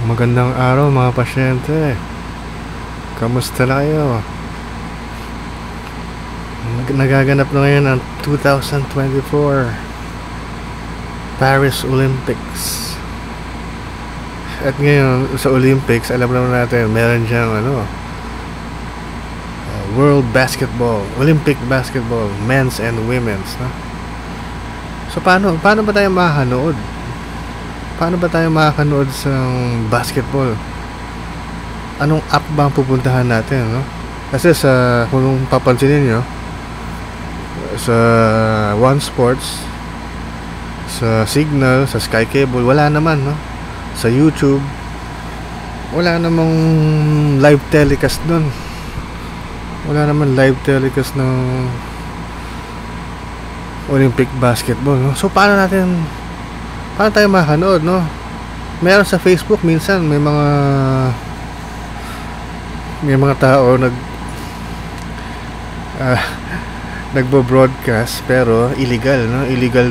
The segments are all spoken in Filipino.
Magandang araw mga pasyente. Kamusta na kayo? Nagaganap na ngayon ang 2024 Paris Olympics. At ngayon sa Olympics, alam naman natin, meron diyang World Basketball, Olympic Basketball, men's and women's, no? So paano ba tayo makakanood? Paano ba tayo makakanood sa basketball? Anong app ba ang pupuntahan natin, no? Kasi kung papansinin nyo, sa One Sports, sa Signal, sa Sky Cable, wala naman, no? Sa YouTube, wala namang live telecast nun. Wala naman live telecast ng Olympic basketball, no? So paano tayo makakanood, no? Meron sa Facebook minsan may mga tao nagbo-broadcast pero illegal, no? Illegal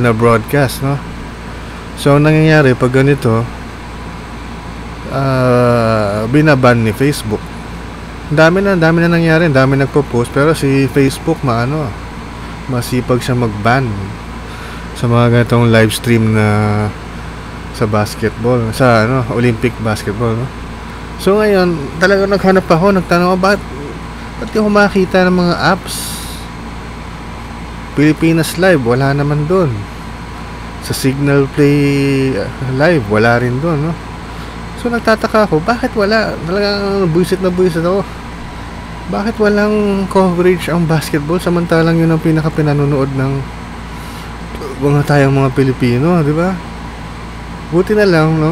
na broadcast, no? So ang nangyayari pag ganito, binaban ni Facebook. Dami na nangyari, dami nagpo-post, pero si Facebook masipag siya mag-ban sa mga ganitong live stream na sa basketball, sa Olympic basketball, no? So ngayon, talaga naghanap ako, nagtanong ako, ba't di ako makakita ng mga apps? Pilipinas Live, wala naman doon. Sa Signal Play Live, wala rin doon, no? So nagtataka ako, bakit wala? Talagang buisit ako. Bakit walang coverage ang basketball samantalang yun ang pinaka-pinanonood ng tayong mga Pilipino, di ba? Buti na lang, no?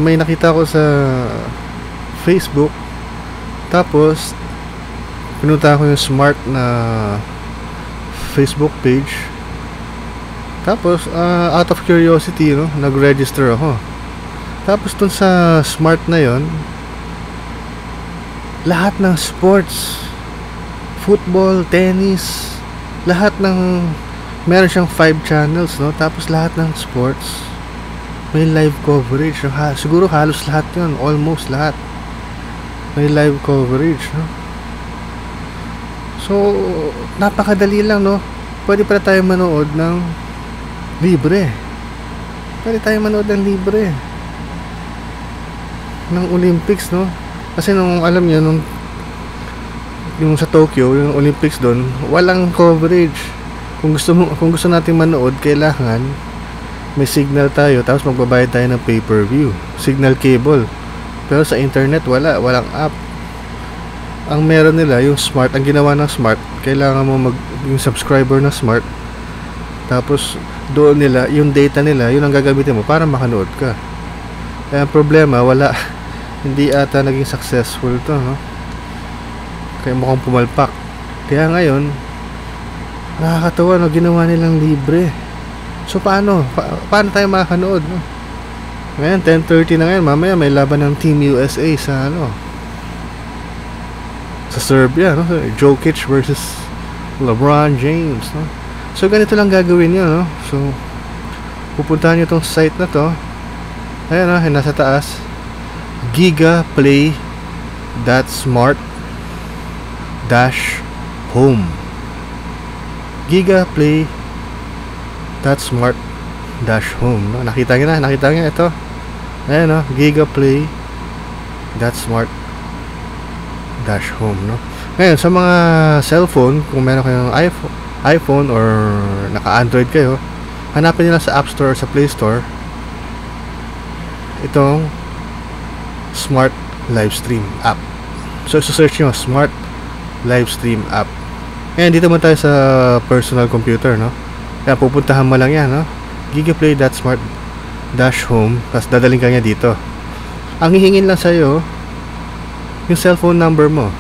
May nakita ko sa Facebook, tapos pinunta ko yung Smart na Facebook page, tapos out of curiosity, no, nag-register ako. Tapos dun sa Smart na yon, lahat ng sports, football, tennis, lahat ng meron siyang 5 channels, no? Tapos lahat ng sports may live coverage, no? Siguro halos lahat yun, almost lahat may live coverage, no? So napakadali lang, no? Pwede pala tayo manood ng libre. Ng Olympics, no? Kasi nung alam niyo, yung sa Tokyo, yung Olympics doon, walang coverage. Kung gusto nating manood, kailangan may signal tayo, tapos magbabayad tayo ng pay-per-view, signal cable. Pero sa internet walang app. Ang meron nila yung Smart, ang ginawa ng Smart, kailangan mo yung subscriber ng Smart. Tapos doon nila, yung data nila, yun ang gagamitin mo para makanood ka. Kaya ang problema, hindi ata naging successful to, no? Kaya mukhang pumalpak. Kaya ngayon, nakakatawa, no, ginawa nilang libre. So paano tayo makakanood, no? Ngayon 10:30 na ngayon, mamaya may laban ng Team USA sa Serbia, no? Jokic versus LeBron James, no? So ganito lang gagawin niyo, no? So pupuntahan niyo tong site na to. Ayan, no, nasa taas, gigaplay.smart-home. gigaplay.smart-home, no? Nakita niyo ito. Ayan, no? gigaplay.smart-home, no? Ngayon sa mga cellphone, kung meron kayong iPhone or naka-Android kayo, hanapin niyo lang sa App Store or sa Play Store itong Smart Livestream app. So search nyo Smart Livestream app. Ngayon dito mo tayo sa personal computer, no? Kaya pupuntahan mo lang yan, no? gigaplay.smart-home, tapos dadaling ka niya dito. Ang hihingin lang sa'yo yung cellphone number mo.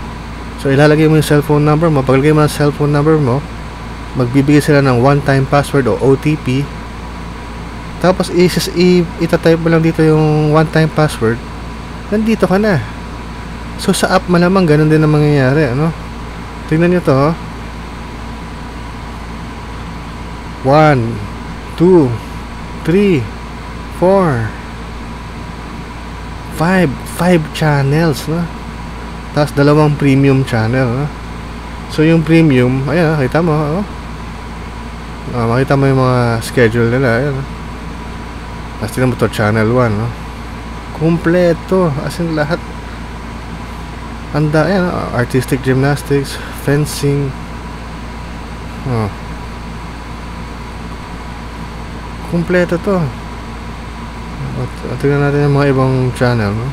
So ilalagay mo yung cellphone number mo. Paglagay mo ng cellphone number mo, magbibigay sila ng one-time password o OTP. Tapos itatype mo lang dito yung one-time password, nandito ka na. So sa app malamang ganun din ang mangyayari, ano? Tingnan nyo to, 1, 2, 3, 4 5 channels, no? Tapos 2 premium channel, no? So yung premium, ayan, kita mo, oh. Makita mo yung mga schedule nila, ayan. Tapos tingnan mo to, channel 1, no? Kompleto, as in lahat. Anda, ayan, artistic gymnastics, fencing. Kompleto to. At tingnan natin yung mga ibang channel, no?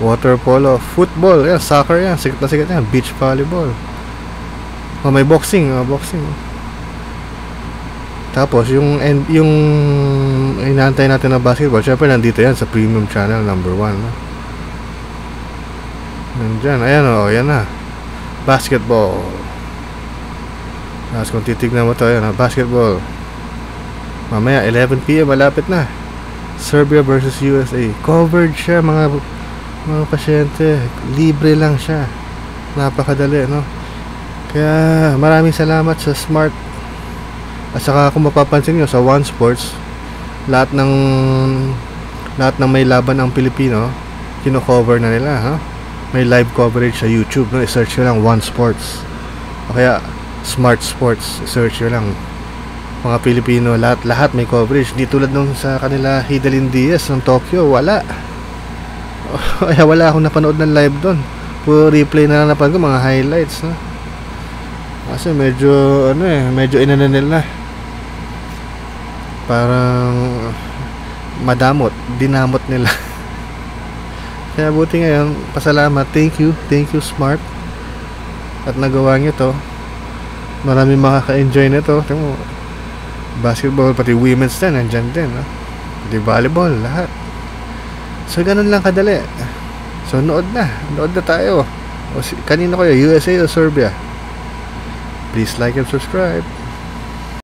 Water polo, football, yan, soccer yan, sikat na sikat yan, beach volleyball. May boxing, boxing. Tapos yung inaantay natin na basketball, syempre nandito yan sa premium channel number 1, no? Nandyan, ayan yan na. Basketball. Tapos kung titignan mo to, ayan, basketball. Mamaya 11 PM, malapit na. Serbia versus USA. Covered siya, mga pasyente, libre lang siya, napakadali, no? Kaya maraming salamat sa Smart. At saka kung mapapansin nyo sa One Sports, lahat ng may laban ang Pilipino kino-cover na nila, ha? May live coverage sa YouTube, no? I-search nyo lang One Sports o kaya Smart Sports, i-search nyo lang. Mga Pilipino, lahat may coverage. Di tulad nung sa kanila Hidalin Diaz ng Tokyo, wala. Kaya wala akong napanood ng live doon. Puro replay na lang napanood ko, mga highlights, no? Kasi medyo medyo inananil na. Parang dinamot nila. Kaya buti ngayon, pasalamat, thank you Smart. At nagawa nyo to. Marami makaka-enjoy nito. Tingnan mo, basketball, pati women's din, nandyan din, no? Pati volleyball, lahat. So ganun lang kadali. So nood na tayo. Kanina kayo, USA o Serbia? Please like and subscribe.